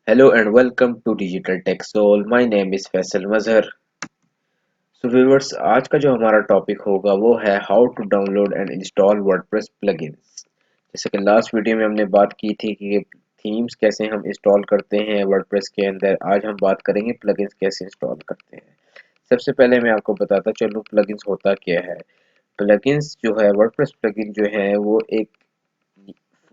Hello and welcome to Digital Tech Soul. My name is Faisal Mazhar. So viewers, आज का जो हमारा topic होगा वो है how to download and install WordPress plugins. जैसे कि लास्ट वीडियो में हमने बात की थी कि थीम्स कैसे हम इंस्टॉल करते हैं वर्डप्रेस के अंदर। आज हम बात करेंगे प्लगइन्स कैसे इंस्टॉल करते हैं। सबसे पहले मैं आपको बताता चलूँ प्लगइन्स होता क्या है। प्लगइन्स जो है वर्डप्रेस प्लगइन जो है वो एक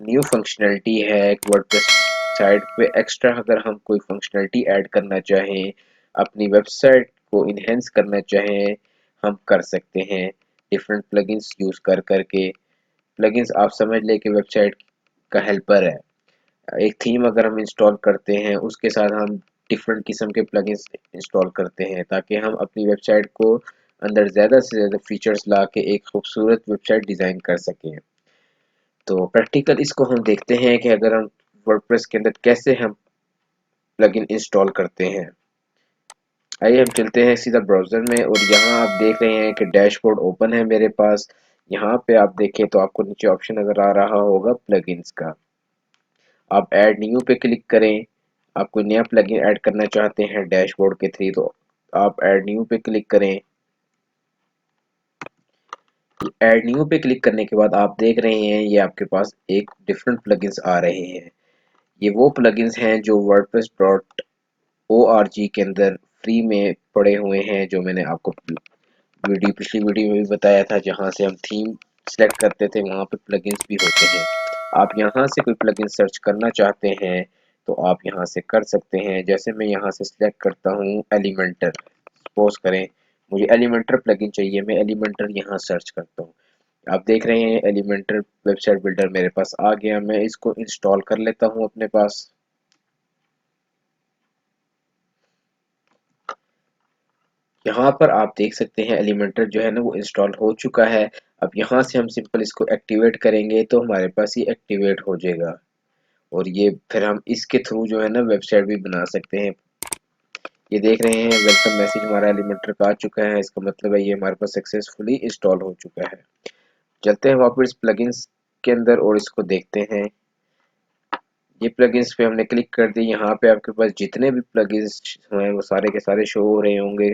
न्यू फंक्शनैलिटी है वर्डप्रेस साइट पे। एक्स्ट्रा अगर हम कोई फंक्शनैलिटी ऐड करना चाहें, अपनी वेबसाइट को इन्हेंस करना चाहें, हम कर सकते हैं डिफरेंट प्लगइन्स यूज़ कर करके। प्लगइन्स आप समझ लें कि वेबसाइट का हेल्पर है। एक थीम अगर हम इंस्टॉल करते हैं उसके साथ हम डिफरेंट किस्म के प्लगइन्स इंस्टॉल करते हैं ताकि हम अपनी वेबसाइट को अंदर ज़्यादा से ज़्यादा फीचर्स ला के एक खूबसूरत वेबसाइट डिज़ाइन कर सकें। तो प्रैक्टिकल इसको हम देखते हैं कि अगर हम वर्डप्रेस के अंदर कैसे हम प्लगइन इंस्टॉल करते हैं। आइए हम चलते हैं सीधा ब्राउज़र में और यहाँ आप देख रहे हैं कि डैशबोर्ड ओपन है मेरे पास। यहाँ पे आप देखें तो आपको नीचे ऑप्शन नज़र आ रहा होगा प्लगइन्स का। आप ऐड न्यू पे क्लिक करें। आप कोई नया प्लगइन ऐड करना चाहते हैं डैशबोर्ड के थ्रू तो आप ऐड न्यू पे क्लिक करें। ऐड न्यू पे क्लिक करने के बाद आप देख रहे हैं ये आपके पास एक डिफरेंट प्लगइन्स आ रहे हैं। ये वो प्लगइन्स हैं जो वर्डप्रेस डॉट ORG के अंदर फ्री में पड़े हुए हैं, जो मैंने आपको पिछली वीडियो में भी बताया था, जहां से हम थीम सेलेक्ट करते थे वहां पे प्लगइन्स भी होते हैं। आप यहां से कोई प्लगइन सर्च करना चाहते हैं तो आप यहां से कर सकते हैं। जैसे मैं यहां से सिलेक्ट करता हूं एलिमेंटर। सपोज करें मुझे एलिमेंटर प्लगइन चाहिए, मैं एलिमेंटर यहां सर्च करता हूं। आप देख रहे हैं एलिमेंटर वेबसाइट बिल्डर मेरे पास आ गया। मैं इसको इंस्टॉल कर लेता हूं अपने पास। यहाँ पर आप देख सकते हैं एलिमेंटर जो है ना वो इंस्टॉल हो चुका है। अब यहाँ से हम सिंपल इसको एक्टिवेट करेंगे तो हमारे पास ये एक्टिवेट हो जाएगा और ये फिर हम इसके थ्रू जो है ना वेबसाइट भी बना सकते हैं। ये देख रहे हैं वेलकम मैसेज हमारा एलिमेंटर का आ चुका है। इसका मतलब है ये हमारे पास सक्सेसफुली इंस्टॉल हो चुका है। चलते हैं वापस प्लगइन्स के अंदर और इसको देखते हैं। ये प्लगइन्स पे हमने क्लिक कर दी। यहाँ पे आपके पास जितने भी प्लगइन्स हैं वो सारे के सारे शो हो रहे होंगे।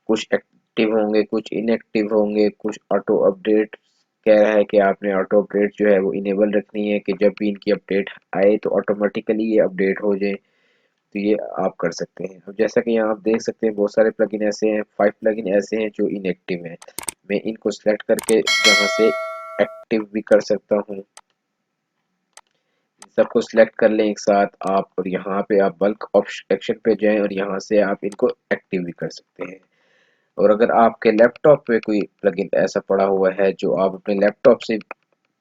कुछ एक्टिव होंगे, कुछ इनएक्टिव होंगे, कुछ ऑटो अपडेट कह रहा है कि आपने ऑटो अपडेट जो है वो इनेबल रखनी है कि जब भी इनकी अपडेट आए तो ऑटोमेटिकली ये अपडेट हो जाए। तो ये आप कर सकते हैं। अब जैसा कि यहाँ आप देख सकते हैं बहुत सारे प्लगइन ऐसे हैं, 5 प्लगइन ऐसे हैं जो इनएक्टिव हैं। मैं इनको सेलेक्ट करके यहाँ से एक्टिव भी कर सकता हूँ। सबको सिलेक्ट कर लें एक साथ आप और यहाँ पे आप बल्क ऑप्शन पे जाएं और यहाँ से आप इनको एक्टिव भी कर सकते हैं। और अगर आपके लैपटॉप पे कोई प्लगइन ऐसा पड़ा हुआ है जो आप अपने लैपटॉप से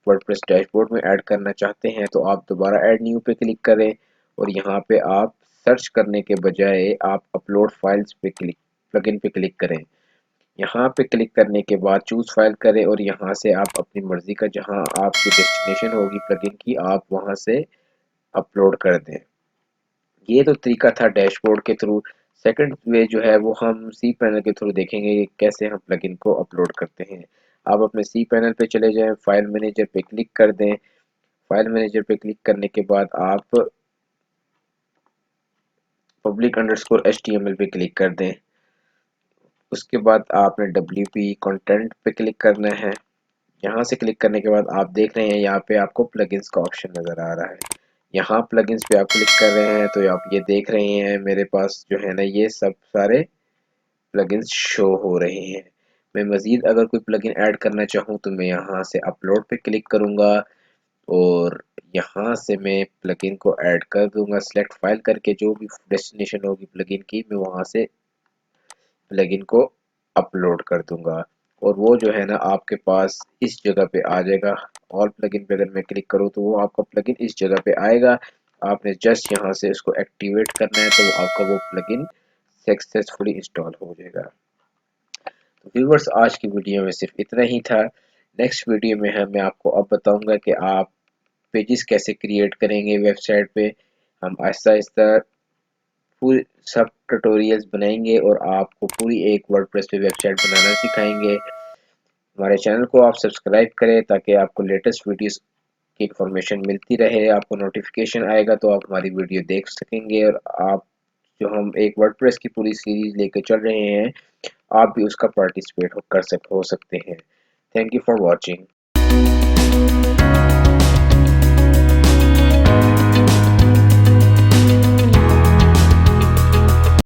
वर्डप्रेस डैशबोर्ड में ऐड करना चाहते हैं तो आप दोबारा ऐड न्यू पे क्लिक करें और यहाँ पे आप सर्च करने के बजाय आप अपलोड फाइल्स पे क्लिक प्लगइन पे क्लिक करें। यहाँ पे क्लिक करने के बाद चूज फाइल करें और यहाँ से आप अपनी मर्जी का जहाँ आपकी डेस्टिनेशन होगी प्लगइन की आप वहाँ से अपलोड कर दें। ये तो तरीका था डैशबोर्ड के थ्रू। सेकंड वे जो है वो हम सी पैनल के थ्रू देखेंगे कि कैसे हम प्लगइन को अपलोड करते हैं। आप अपने सी पैनल पे चले जाएं, फाइल मैनेजर पे क्लिक कर दें। फाइल मैनेजर पे क्लिक करने के बाद आप पब्लिक अंडरस्कोर HTML पे क्लिक कर दें। उसके बाद आपने WP कंटेंट पे क्लिक करना है। यहाँ से क्लिक करने के बाद आप देख रहे हैं यहाँ पे आपको प्लगइन्स का ऑप्शन नज़र आ रहा है। यहाँ प्लगइन्स पे आप क्लिक कर रहे हैं तो आप ये देख रहे हैं मेरे पास जो है ना ये सब सारे प्लगइन्स शो हो रहे हैं। मैं मज़ीद अगर कोई प्लगइन ऐड करना चाहूँ तो मैं यहाँ से अपलोड पे क्लिक करूँगा और यहाँ से मैं प्लगइन को ऐड कर दूँगा। सेलेक्ट फाइल करके जो भी डेस्टिनेशन होगी प्लगइन की मैं वहाँ से प्लगइन को अपलोड कर दूँगा और वो जो है ना आपके पास इस जगह पे आ जाएगा। ऑल प्लगइन पे अगर मैं क्लिक करूँ तो वो आपका प्लगइन इस जगह पे आएगा। आपने जस्ट यहाँ से इसको एक्टिवेट करना है तो आपका वो प्लगइन सक्सेसफुली इंस्टॉल हो जाएगा। तो व्यूवर्स आज की वीडियो में सिर्फ इतना ही था। नेक्स्ट वीडियो में मैं आपको अब बताऊंगा कि आप पेजेस कैसे क्रिएट करेंगे वेबसाइट पे। हम आहिस्ता आहिस्ता पूरी सब ट्यूटोरियल्स बनाएंगे और आपको पूरी एक वर्डप्रेस पे वेबसाइट बनाना सिखाएंगे। हमारे चैनल को आप सब्सक्राइब करें ताकि आपको लेटेस्ट वीडियोस की इन्फॉर्मेशन मिलती रहे, आपको नोटिफिकेशन आएगा तो आप हमारी वीडियो देख सकेंगे। और आप जो हम एक वर्डप्रेस की पूरी सीरीज लेके चल रहे हैं, आप भी उसका पार्टिसिपेट हो सकते हैं। Thank you for watching.